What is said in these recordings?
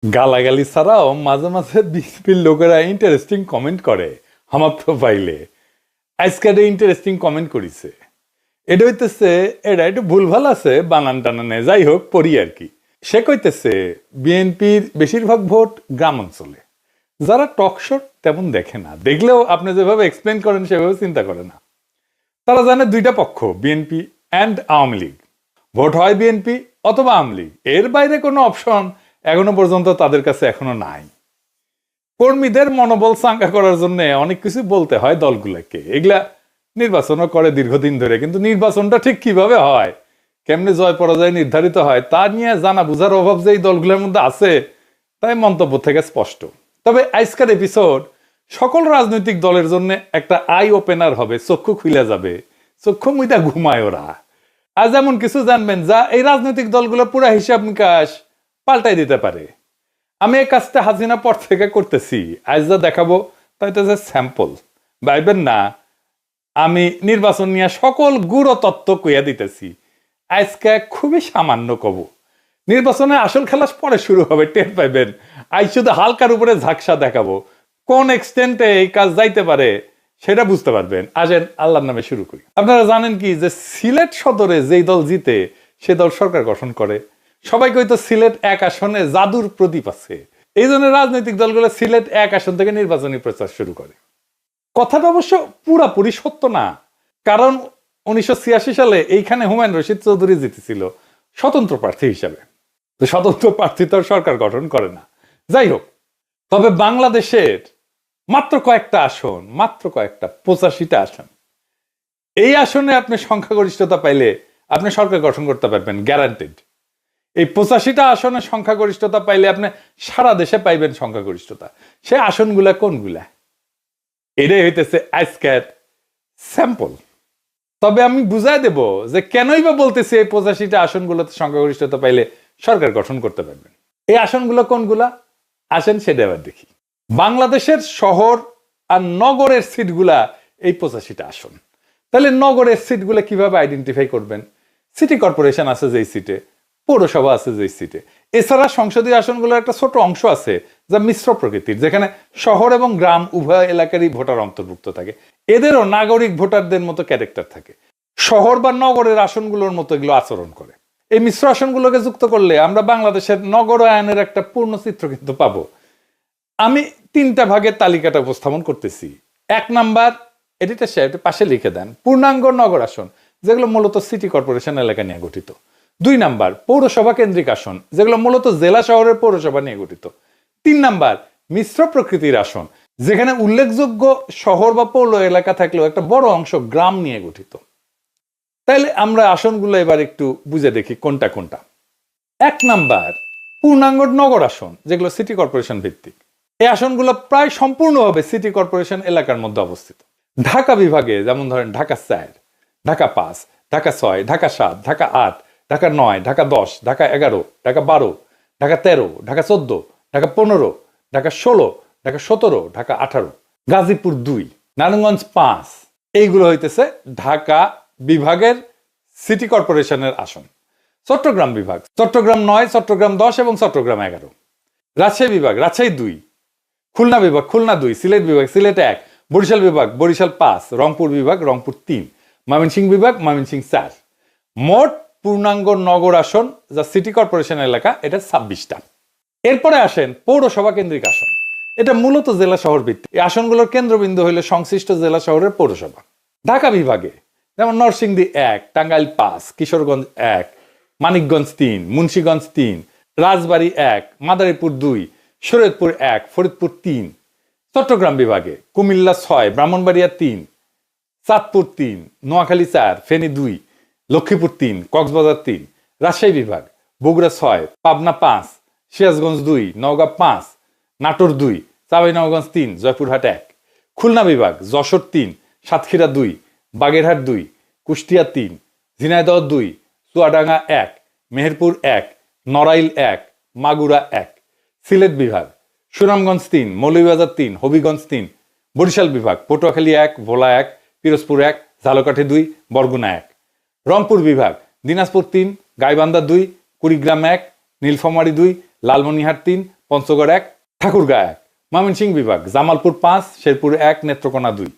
গালাগালি ছাড়াও মাঝে মাঝে বিএনপির লোকেরা ইন্টারেস্টিং কমেন্ট করে আমার প্রোফাইলে। আজকে ইন্টারেস্টিং কমেন্ট করেছে। এটা হইতেছে এটা একটু ভুলভাল আছে, বানান টানানে, যাই হোক পড়ি আর কি। সে কইতেছে বিএনপির বেশিরভাগ ভোট গ্রাম অঞ্চলে, যারা টক শো তেমন দেখে না, দেখলেও আপনি যেভাবে এক্সপ্লেন করেন সেভাবে চিন্তা করে না। তারা জানে দুইটা পক্ষ, BNP and Awami League. Vote হয় বিএনপি অথবা আওয়ামী লীগ, এর বাইরে কোনো অপশন এখনো পর্যন্ত তাদের কাছে এখনো নাই। কর্মীদের মনোবল চাঙ্গা করার জন্য অনেক কিছু বলতে হয় দলগুলোকে, এগুলা নির্বাচনও করে দীর্ঘদিন ধরে, কিন্তু নির্বাচনটা ঠিক কিভাবে হয়, কেমনে জয় পরাজয় নির্ধারিত হয় তা নিয়ে জানা বুঝার অভাব যে এই দলগুলোর মধ্যে আছে, তাই মন্তব্য থেকে স্পষ্ট। তবে আজকের এপিসোড সকল রাজনৈতিক দলের জন্য একটা আই ওপেনার হবে, চক্ষু খুলে যাবে, চক্ষু মুইদা ঘুমায় ওরা। আজ এমন কিছু জানবেন যা এই রাজনৈতিক দলগুলো পুরা হিসাব নিকাশ পাল্টাই দিতে পারে। আমি এই কাজটা হাসিনা পর থেকে করতেছি, আজ যা দেখাবো তা হইতেছে স্যাম্পল। ভাইবেন না আমি নির্বাচন নিয়ে সকল গুড়ো তত্ত্ব কইয়া দিতেছি, আজকে খুবই সামান্য কব। নির্বাচনের আসল খেলা পরে শুরু হবে, টের পাইবেন। আজ শুধু হালকার উপরে ঝাকসা দেখাবো, কোন এক্সটেন্টে এই কাজ যাইতে পারে সেটা বুঝতে পারবেন। আসেন আল্লাহর নামে শুরু করি। আপনারা জানেন কি যে সিলেট সদরে যেই দল জিতে সে দল সরকার গঠন করে। সবাই কইতো সিলেট এক আসনে জাদুর প্রদীপ আছে, এই জন্য রাজনৈতিক দলগুলো সিলেট এক আসন থেকে নির্বাচনী প্রচার শুরু করে। কথাটা অবশ্য পুরাপুরি সত্য না, কারণ 1986 সালে এইখানে হুমায়ুন রশিদ চৌধুরী জিতেছিল স্বতন্ত্র প্রার্থী হিসাবে। তো স্বতন্ত্র প্রার্থী তো সরকার গঠন করে না। যাই হোক, তবে বাংলাদেশের মাত্র কয়েকটা আসন, মাত্র কয়েকটা 85টা আসন, এই আসনে আপনি সংখ্যাগরিষ্ঠতা পাইলে আপনি সরকার গঠন করতে পারবেন, গ্যারান্টেড। এই 85টা আসনে সংখ্যাগরিষ্ঠতা পাইলে আপনি সারা দেশে পাইবেন সংখ্যাগরিষ্ঠতা। সে আসনগুলা কোনগুলা, এটাই হইতেছে আজকের স্যাম্পল। তবে আমি বুঝাই দেব যে কেনই বা বলতেছি এই 85টা আসনগুলোতে সংখ্যাগরিষ্ঠতা পাইলে সরকার গঠন করতে পারবেন। এই আসনগুলো কোনগুলা আসেন সেটা এবার দেখি। বাংলাদেশের শহর আর নগরের সিটগুলা এই 85টা আসন। তাহলে নগরের সিটগুলো কিভাবে আইডেন্টিফাই করবেন? সিটি কর্পোরেশন আছে যেই সিটে, পৌরসভা আছে যেই সিটে, এছাড়া সংসদীয় আসনগুলোর একটা ছোট অংশ আছে যা মিশ্র প্রকৃতির, যেখানে শহর এবং গ্রাম উভয় এলাকারই ভোটার অন্তর্ভুক্ত থাকে। এদেরও নাগরিক ভোটারদের মতো ক্যারেক্টার থাকে, শহর বা নগরের আসনগুলোর মতো এগুলো আচরণ করে। এই মিশ্র আসনগুলোকে যুক্ত করলে আমরা বাংলাদেশের নগরায়নের একটা পূর্ণ চিত্র কিন্তু পাবো। আমি 3টা ভাগের তালিকাটা উপস্থাপন করতেছি। 1 নাম্বার, এডিটর সাহেব পাশে লিখে দেন, পূর্ণাঙ্গ নগর আসন, যেগুলো মূলত সিটি কর্পোরেশন এলাকা নিয়ে গঠিত। 2 নাম্বার, পৌরসভা কেন্দ্রিক আসন, যেগুলো মূলত জেলা শহরের পৌরসভা নিয়ে গঠিত। 3 নাম্বার, মিশ্র প্রকৃতির আসন, যেখানে উল্লেখযোগ্য শহর বা পৌর এলাকা থাকলেও একটা বড় অংশ গ্রাম নিয়ে গঠিত। তাইলে আমরা আসনগুলো এবার একটু বুঝে দেখি কোনটা কোনটা। 1 নাম্বার, পূর্ণাঙ্গ নগর আসন, যেগুলো সিটি কর্পোরেশন ভিত্তিক। এই আসনগুলো প্রায় সম্পূর্ণভাবে সিটি কর্পোরেশন এলাকার মধ্যে অবস্থিত। ঢাকা বিভাগে যেমন ধরেন ঢাকা 4, ঢাকা 5, ঢাকা 6, ঢাকা 7, ঢাকা 8, ঢাকা 9, ঢাকা 10, ঢাকা 11, ঢাকা 12, ঢাকা 13, ঢাকা 14, ঢাকা 15, ঢাকা 16, ঢাকা 17, ঢাকা 18, গাজীপুর 2, নারায়ণগঞ্জ 5। এইগুলো হইতেছে ঢাকা বিভাগের সিটি কর্পোরেশনের আসন। চট্টগ্রাম বিভাগ, চট্টগ্রাম 9, চট্টগ্রাম 10 এবং চট্টগ্রাম 11। রাজশাহী বিভাগ, রাজশাহী 2। খুলনা বিভাগ, খুলনা 2। সিলেট বিভাগ, সিলেট 1। বরিশাল বিভাগ, বরিশাল 5। রংপুর বিভাগ, রংপুর 3। ময়মনসিংহ বিভাগ, ময়মনসিংহ 4। মোট পূর্ণাঙ্গ নগর আসন যা সিটি কর্পোরেশন এলাকা, এটা 26টা। এরপরে আসেন পৌরসভা কেন্দ্রিক আসন, এটা মূলত জেলা শহর ভিত্তিক। এই আসনগুলোর কেন্দ্রবিন্দু হইল সংশ্লিষ্ট জেলা শহরের পৌরসভা। ঢাকা বিভাগে যেমন নরসিংদী 1, টাঙ্গাইল 5, কিশোরগঞ্জ 1, মানিকগঞ্জ 3, মুন্সিগঞ্জ 3, রাজবাড়ী 1, মাদারীপুর 2, শরীয়তপুর 1, ফরিদপুর 3। চট্টগ্রাম বিভাগে কুমিল্লা 6, ব্রাহ্মণবাড়িয়া 3, চাঁদপুর 3, নোয়াখালী 4, ফেনী 2, লক্ষ্মীপুর 3, কক্সবাজার 3। রাজশাহী বিভাগ বগুড়া 6, পাবনা 5, সিরাজগঞ্জ 2, নওগাঁ 5, নাটোর 2, চাঁপাইনবাবগঞ্জ 3, জয়পুরহাট 1। খুলনা বিভাগ যশোর 3, সাতক্ষীরা 2, বাগেরহাট 2, কুষ্টিয়া 3, ঝিনাইদহ 2, চুয়াডাঙ্গা 1, মেহেরপুর 1, নড়াইল 1, মাগুরা 1। সিলেট বিভাগ সুনামগঞ্জ 3, মৌলভীবাজার 3, হবিগঞ্জ 3। বরিশাল বিভাগ পটুয়াখালী 1, ভোলা 1, পিরোজপুর 1, ঝালকাঠি 2, বরগুনা 1। রংপুর বিভাগ দিনাজপুর 3, গাইবান্ধা 2, কুড়িগ্রাম 1, নীলফামারী 2, লালমনিরহাট 3, পঞ্চগড় 1, ঠাকুরগাঁ 1, ময়মনসিংহ বিভাগ জামালপুর 5, শেরপুর 1, নেত্রকোনা 2।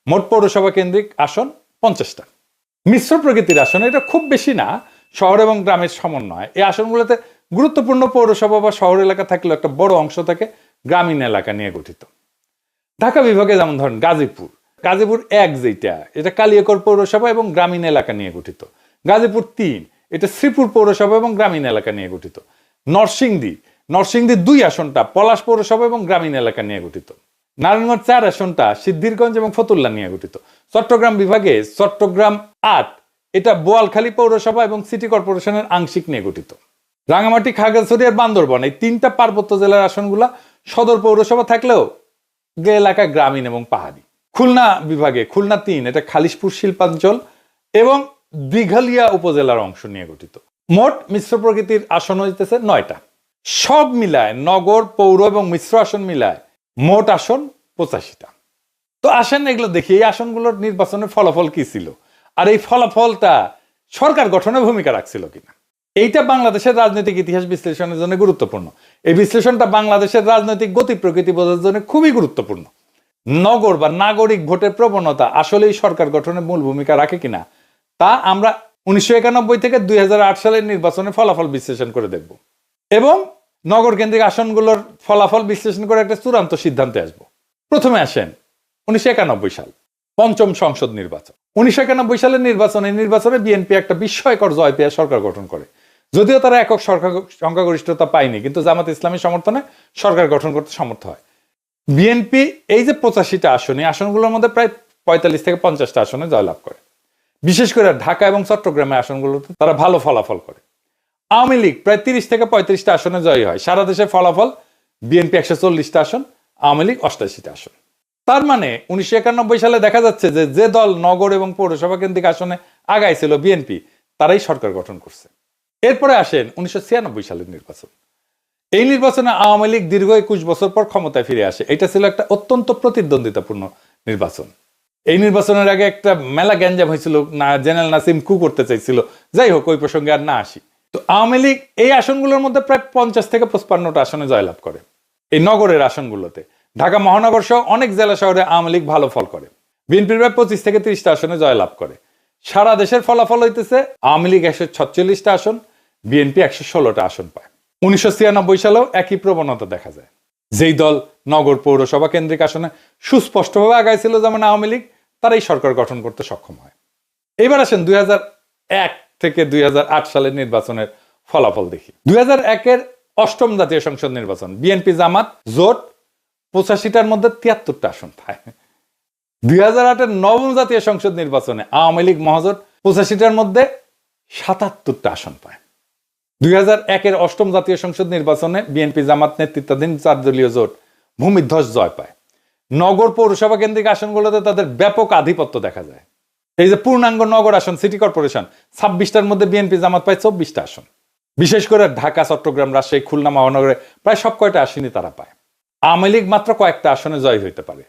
মোট পৌরসভা কেন্দ্রিক আসন 50টা। মিশ্র প্রকৃতির আসন এটা খুব বেশি না, শহর এবং গ্রামের সমন্বয়। এই আসনগুলোতে গুরুত্বপূর্ণ পৌরসভা বা শহর এলাকা থাকলেও একটা বড় অংশ থাকে গ্রামীণ এলাকা নিয়ে গঠিত। ঢাকা বিভাগে যেমন ধরেন গাজীপুর 1 যেটা, এটা কালিয়াকৈর পৌরসভা এবং গ্রামীণ এলাকা নিয়ে গঠিত। গাজীপুর 3, এটা শ্রীপুর পৌরসভা এবং গ্রামীণ এলাকা নিয়ে গঠিত। নরসিংদী 2 আসনটা পলাশ পৌরসভা এবং গ্রামীণ এলাকা নিয়ে গঠিত। নারায়ণগঞ্জ 4 আসনটা সিদ্ধিরগঞ্জ এবং ফতুল্লা নিয়ে গঠিত। চট্টগ্রাম বিভাগে চট্টগ্রাম 8, এটা বোয়ালখালী পৌরসভা এবং সিটি কর্পোরেশনের আংশিক নিয়ে গঠিত। রাঙামাটি, খাগড়াছড়ি আর বান্দরবান এই 3টা পার্বত্য জেলার আসনগুলা সদর পৌরসভা থাকলেও এলাকা গ্রামীণ এবং পাহাড়ি। খুলনা বিভাগে খুলনা 3, এটা খালিশপুর শিল্পাঞ্চল এবং দিঘালিয়া উপজেলার অংশ নিয়ে গঠিত। মোট মিশ্র প্রকৃতির আসন হইতেছে 9টা। সব মিলায় নগর, পৌর এবং মিশ্র আসন মিলায় মোট আসন 85টা। তো আসেন এগুলো দেখি, এই আসনগুলোর নির্বাচনের ফলাফল কি ছিল, আর এই ফলাফলটা সরকার গঠনে ভূমিকা রাখছিল কিনা। এইটা বাংলাদেশের রাজনৈতিক ইতিহাস বিশ্লেষণের জন্য গুরুত্বপূর্ণ। এই বিশ্লেষণটা বাংলাদেশের রাজনৈতিক গতি প্রকৃতি বোঝার জন্য খুবই গুরুত্বপূর্ণ। নগর বা নাগরিক ভোটের প্রবণতা আসলেই সরকার গঠনে মূল ভূমিকা রাখে কিনা তা আমরা 1991 থেকে 2008 সালের নির্বাচনের ফলাফল বিশ্লেষণ করে দেখব এবং নগর কেন্দ্রিক আসনগুলোর ফলাফল বিশ্লেষণ করে একটা চূড়ান্ত সিদ্ধান্তে আসব। প্রথমে আসেন 1991 সাল, পঞ্চম সংসদ নির্বাচন। 1991 সালের নির্বাচনে বিএনপি একটা বিস্ময়কর জয় পেয়ে সরকার গঠন করে। যদিও তারা একক সংখ্যাগরিষ্ঠতা পায়নি, কিন্তু জামাত ইসলামী সমর্থনে সরকার গঠন করতে সমর্থ হয়। বিএনপি এই যে 85টা আসন, এই আসনগুলোর মধ্যে প্রায় 45 থেকে 50টা আসনে জয়লাভ করে। বিশেষ করে ঢাকা এবং চট্টগ্রামের আসনগুলোতে তারা ভালো ফলাফল করে। আওয়ামী লীগ প্রায় 30 থেকে 35টা আসনে জয়ী হয়। সারা দেশের ফলাফল বিএনপি 140টা আসন, আওয়ামী লীগ 88টা আসন। তার মানে 1991 সালে দেখা যাচ্ছে যে দল নগর এবং পৌরসভা কেন্দ্রিক আসনে আগাইছিল বিএনপি, তারাই সরকার গঠন করছে। এরপরে আসেন 1996 সালের নির্বাচন। এই নির্বাচনে আওয়ামী লীগ দীর্ঘ 21 বছর পর ক্ষমতায় ফিরে আসে। এটা ছিল একটা অত্যন্ত প্রতিদ্বন্দ্বিতাপূর্ণ নির্বাচন। এই নির্বাচনের আগে একটা মেলা গ্যাঞ্জাম হয়েছিল, না জেনারেল নাসিম কু করতে চাইছিল। যাই হোক, ওই প্রসঙ্গে আর না আসি। তো আওয়ামী লীগ এই আসনগুলোর মধ্যে প্রায় 50 থেকে 55টা আসনে জয়লাভ করে। এই নগরের আসনগুলোতে ঢাকা মহানগর সহ অনেক জেলা শহরে আওয়ামী লীগ ভালো ফল করে। বিএনপি প্রায় 25 থেকে 30টা আসনে জয়লাভ করে। সারা দেশের ফলাফল হইতেছে আওয়ামী লীগ 146টা আসন, বিএনপি 116টা আসন পায়। 1996 সালেও একই প্রবণতা দেখা যায়। যেই দল নগর পৌরসভা কেন্দ্রিক আসনে সুস্পষ্টভাবে আগাইছিল যেমন আওয়ামী লীগ, তারাই সরকার গঠন করতে সক্ষম হয়। এবার আসেন 2001 থেকে 2008 সালের নির্বাচনের ফলাফল দেখি। 2001-এর 8ম জাতীয় সংসদ নির্বাচন, বিএনপি জামাত জোট 85টার মধ্যে 73টা আসন পায়। 2008-এর 9ম জাতীয় সংসদ নির্বাচনে আওয়ামী লীগ মহাজোট 85টার মধ্যে 77টা আসন পায়। 2001-এর 8ম জাতীয় সংসদ নির্বাচনে বিএনপি জামাত নেতৃত্বাধীন 4 দলীয় জোট ভূমিধ্বস জয় পায়। নগর পৌরসভা কেন্দ্রিক আসনগুলোতে তাদের ব্যাপক আধিপত্য দেখা যায়। এই যে পূর্ণাঙ্গ নগর আসন, সিটি কর্পোরেশন 26টার মধ্যে বিএনপি জামাত পায় 24টা আসন। বিশেষ করে ঢাকা, চট্টগ্রাম, রাজশাহী, খুলনা মহানগরে প্রায় সব কয়টা আসনই তারা পায়। আওয়ামী লীগ মাত্র কয়েকটা আসনে জয় হইতে পারে।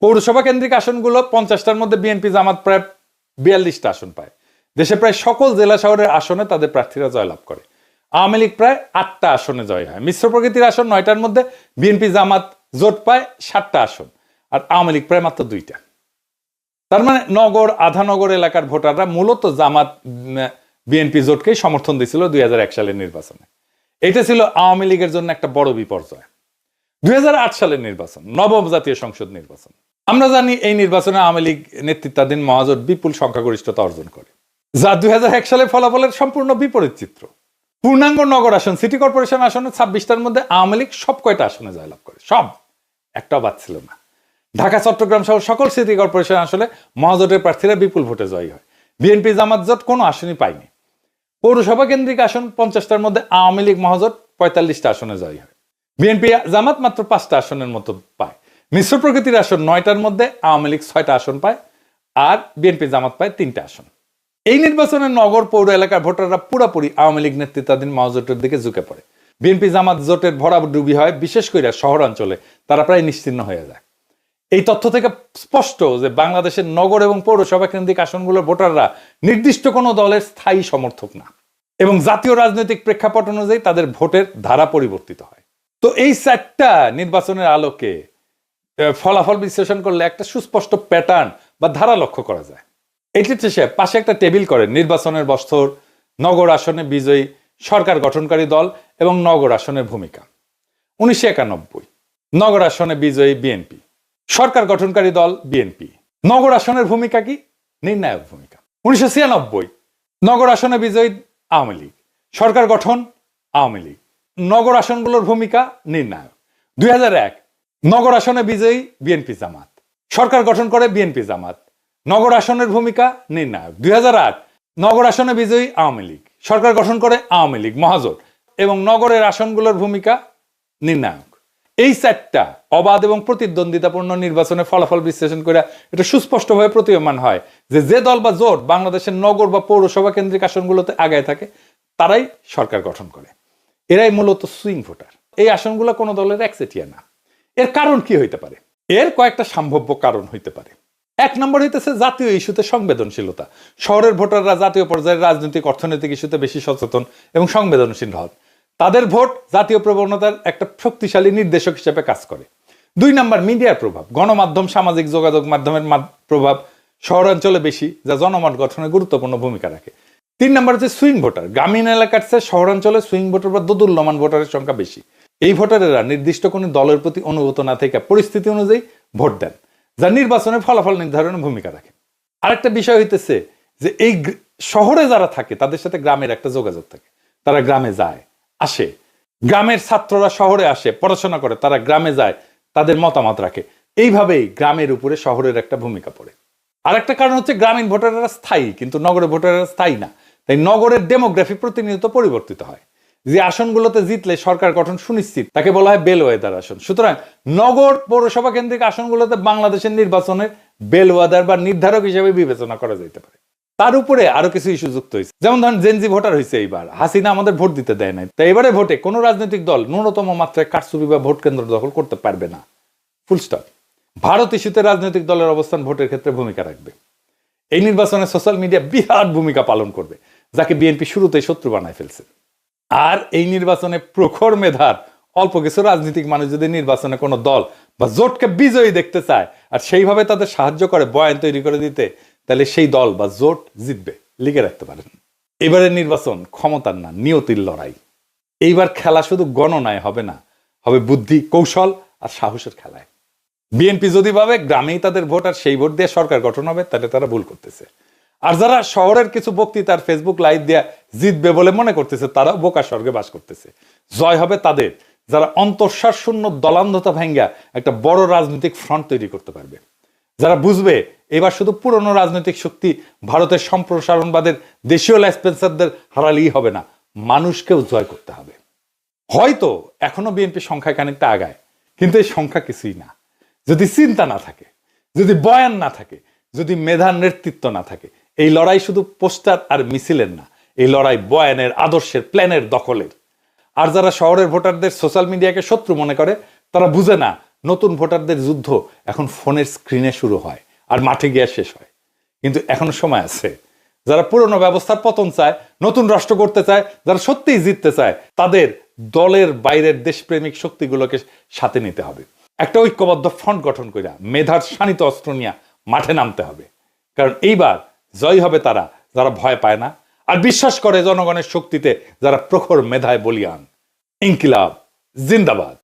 পৌরসভা কেন্দ্রিক আসনগুলো 50টার মধ্যে বিএনপি জামাত প্রায় 42টা আসন পায়। দেশে প্রায় সকল জেলা শহরের আসনে তাদের প্রার্থীরা জয়লাভ করে। আওয়ামী লীগ প্রায় 8টা আসনে জয় হয়। মিশ্র প্রকৃতির আসন 9টার মধ্যে বিএনপি জামাত জোট পায় 7টা আসন, আর আওয়ামী লীগ প্রায় মাত্র 2টা। তার মানে নগর, আধানগর এলাকার ভোটাররা মূলত জামাত বিএনপি জোটকেই সমর্থন দিয়েছিল 2001 সালের নির্বাচনে। এটা ছিল আওয়ামী লীগের জন্য একটা বড় বিপর্যয়। 2008 সালের নির্বাচন, 9ম জাতীয় সংসদ নির্বাচন। আমরা জানি এই নির্বাচনে আওয়ামী লীগ নেতৃত্বাধীন মহাজোট বিপুল সংখ্যাগরিষ্ঠতা অর্জন করে, যা 2001 সালের ফলাফলের সম্পূর্ণ বিপরীত চিত্র। পূর্ণাঙ্গ নগর আসন, সিটি কর্পোরেশন আসনে 26টার মধ্যে আওয়ামী লীগ সব কয়টা আসনে জয়লাভ করে, সব, একটাও বাদ ছিল না। ঢাকা, চট্টগ্রাম সহ সকল সিটি কর্পোরেশন আসলে মহাজোটের প্রার্থীরা বিপুল ভোটে জয়ী হয়। বিএনপি জামাত জোট কোনো আসনই পায়নি। পৌরসভা কেন্দ্রিক আসন 50টার মধ্যে আওয়ামী লীগ মহাজোট 45টা আসনে জয়ী হয়। বিএনপি জামাত মাত্র 5টা আসনের মতো পায়। মিশ্র প্রকৃতির আসন 9টার মধ্যে আওয়ামী লীগ 6টা আসন পায়, আর বিএনপি জামাত পায় 3টা আসন। এই নির্বাচনে নগর পৌর এলাকার ভোটাররা পুরোপুরি আওয়ামী লীগ নেতৃত্বাধীন মহাজোটের দিকে ঝুঁকে পড়ে। বিএনপি জামাত জোটের ভরাডুবি হয়, বিশেষ করে শহরাঞ্চলে তারা প্রায় নিশ্চিহ্ন হয়ে যায়। এই তথ্য থেকে স্পষ্ট যে বাংলাদেশের নগর এবং পৌরসভা কেন্দ্রিক আসনগুলোর ভোটাররা নির্দিষ্ট কোনো দলের স্থায়ী সমর্থক না, এবং জাতীয় রাজনৈতিক প্রেক্ষাপট অনুযায়ী তাদের ভোটের ধারা পরিবর্তিত হয়। তো এই চারটা নির্বাচনের আলোকে ফলাফল বিশ্লেষণ করলে একটা সুস্পষ্ট প্যাটার্ন বা ধারা লক্ষ্য করা যায়। এটি শেষে পাশে একটা টেবিল করে নির্বাচনের বছর, নগর আসনে বিজয়ী সরকার গঠনকারী দল এবং নগর আসনের ভূমিকা। 1991 নগর আসনে বিজয়ী বিএনপি, সরকার গঠনকারী দল বিএনপি। নগর আসনের ভূমিকা কি? নির্ণায়ক ভূমিকা। 1996 নগর আসনে বিজয়ী আওয়ামী লীগ, সরকার গঠন আওয়ামী লীগ। নগর আসনগুলোর ভূমিকা নির্ণায়ক। 2001 নগর আসনে বিজয়ী বিএনপি জামাত, সরকার গঠন করে বিএনপি জামাত, নগর আসনের ভূমিকা নির্ণায়ক। 2008 নগর আসনে বিজয়ী আওয়ামী লীগ, সরকার গঠন করে আওয়ামী লীগ মহাজোট এবং নগরের আসনগুলোর ভূমিকা নির্ণায়ক। এই চারটা অবাধ এবং প্রতিদ্বন্দ্বিতাপূর্ণ নির্বাচনের ফলাফল বিশ্লেষণ করে এটা সুস্পষ্টভাবে প্রতীয়মান হয় যে দল বা জোট বাংলাদেশের নগর বা পৌরসভা কেন্দ্রিক আসনগুলোতে আগায় থাকে তারাই সরকার গঠন করে। এরাই মূলত সুইং ভোটার। এই আসনগুলো কোনো দলের একচেটিয়া না। এর কারণ কি হইতে পারে? এর কয়েকটা সম্ভাব্য কারণ হইতে পারে। এক নম্বর হইতেছে জাতীয় ইস্যুতে সংবেদনশীলতা। শহরের ভোটাররা জাতীয় পর্যায়ের রাজনৈতিক অর্থনৈতিক ইস্যুতে বেশি সচেতন এবং সংবেদনশীল হন। তাদের ভোট জাতীয় প্রবণতার একটা শক্তিশালী নির্দেশক হিসেবে কাজ করে। 2 নম্বর মিডিয়ার প্রভাব। গণমাধ্যম, সামাজিক যোগাযোগ মাধ্যমের প্রভাব শহরাঞ্চলে বেশি, যা জনমত গঠনে গুরুত্বপূর্ণ ভূমিকা রাখে। 3 নম্বর হচ্ছে সুইং ভোটার। গ্রামীণ এলাকার চেয়ে শহরাঞ্চলে সুইং ভোটার বা দোদুল্যমান ভোটারের সংখ্যা বেশি। এই ভোটারেরা নির্দিষ্ট কোনো দলের প্রতি অনুগত না থেকে পরিস্থিতি অনুযায়ী ভোট দেন, যা নির্বাচনের ফলাফল নির্ধারণে ভূমিকা রাখে। আরেকটা বিষয় হইতেছে যে এই শহরে যারা থাকে তাদের সাথে গ্রামের একটা যোগাযোগ থাকে। তারা গ্রামে যায়, আসে। গ্রামের ছাত্ররা শহরে আসে, পড়াশোনা করে, তারা গ্রামে যায়, তাদের মতামত রাখে। এইভাবেই গ্রামের উপরে শহরের একটা ভূমিকা পড়ে। আরেকটা কারণ হচ্ছে গ্রামীণ ভোটাররা স্থায়ী, কিন্তু নগরের ভোটাররা স্থায়ী না। তাই নগরের ডেমোগ্রাফি প্রতিনিয়ত পরিবর্তিত হয়। যে আসনগুলোতে জিতলে সরকার গঠন সুনিশ্চিত তাকে বলা হয় বেলওয়েদার আসন। সুতরাং নগর পৌরসভা কেন্দ্রিক আসনগুলোতে বাংলাদেশের নির্বাচনের বেলওয়েদার বা নির্ধারক হিসেবে বিবেচনা করা যেতে পারে। তার উপরে আরো কিছু ইস্যু যুক্ত হয়েছে, যেমন ধরেন জেনজি ভোটার হয়েছে এইবার। হাসিনা আমাদের ভোট দিতে দেয় নাই, তাই এবারে ভোটে কোনো রাজনৈতিক দল ন্যূনতম মাত্রায় কারচুপি বা ভোট কেন্দ্র দখল করতে পারবে না। Full stop. ভারত ইস্যুতে রাজনৈতিক দলের অবস্থান ভোটের ক্ষেত্রে ভূমিকা রাখবে। এই নির্বাচনে সোশ্যাল মিডিয়া বিরাট ভূমিকা পালন করবে, যাকে বিএনপি শুরুতেই শত্রু বানায় ফেলছে। আর এই নির্বাচনে প্রখর মেধার অল্প কিছু রাজনৈতিক মানুষ যদি নির্বাচনে কোনো দল বা জোটকে বিজয়ী দেখতে চায় আর সেইভাবে তাদের সাহায্য করে বয়ান তৈরি করে দিতে, তাহলে সেই দল বা জোট জিতবে। লিখে রাখতে পারেন। এবারের নির্বাচন ক্ষমতার না, নিয়তির লড়াই। এইবার খেলা শুধু গণনায় হবে না, হবে বুদ্ধি, কৌশল আর সাহসের খেলায়। বিএনপি যদি ভাবে গ্রামেই তাদের ভোট আর সেই ভোট দিয়ে সরকার গঠন হবে, তাহলে তারা ভুল করতেছে। আর যারা শহরের কিছু বক্তৃতার ফেসবুক লাইভ দেয়া জিতবে বলে মনে করতেছে, তারা বোকা স্বর্গে বাস করতেছে। জয় হবে তাদের যারা অন্তঃসার শূন্য দলান্ধতা ভাঙ্গা একটা বড় রাজনৈতিক ফ্রন্ট তৈরি করতে পারবে। যারা বুঝবে এবার শুধু পুরনো রাজনৈতিক শক্তি, ভারতের সম্প্রসারণবাদের দেশীয় ল্যাসপেন্সারদের হারালেই হবে না, মানুষকেও জয় করতে হবে। হয়তো এখনো বিএনপি সংখ্যায় খানিকটা আগায়, কিন্তু এই সংখ্যা কিছুই না যদি চিন্তা না থাকে, যদি বয়ান না থাকে, যদি মেধার নেতৃত্ব না থাকে। এই লড়াই শুধু পোস্টার আর মিছিলের না, এই লড়াই বয়ানের, আদর্শের, প্ল্যানের, দখলের। আর যারা শহরের ভোটারদের সোশ্যাল মিডিয়াকে শত্রু মনে করে, তারা বুঝে না নতুন ভোটারদের যুদ্ধ এখন ফোনের স্ক্রিনে শুরু হয় আর মাঠে গিয়ে শেষ হয়। কিন্তু এখনো সময় আছে। যারা পুরনো ব্যবস্থার পতন চায়, নতুন রাষ্ট্র করতে চায়, যারা সত্যিই জিততে চায়, তাদের দলের বাইরের দেশপ্রেমিক শক্তিগুলোকে সাথে নিতে হবে। একটা ঐক্যবদ্ধ ফ্রন্ট গঠন করে মেধার শানিত অস্ত্র নিয়ে মাঠে নামতে হবে। কারণ এইবার জয় হবে তারা যারা ভয় পায় না আর বিশ্বাস করে জনগণের শক্তিতে, যারা প্রখর মেধায় বলিয়ান। ইনকিলাব জিন্দাবাদ।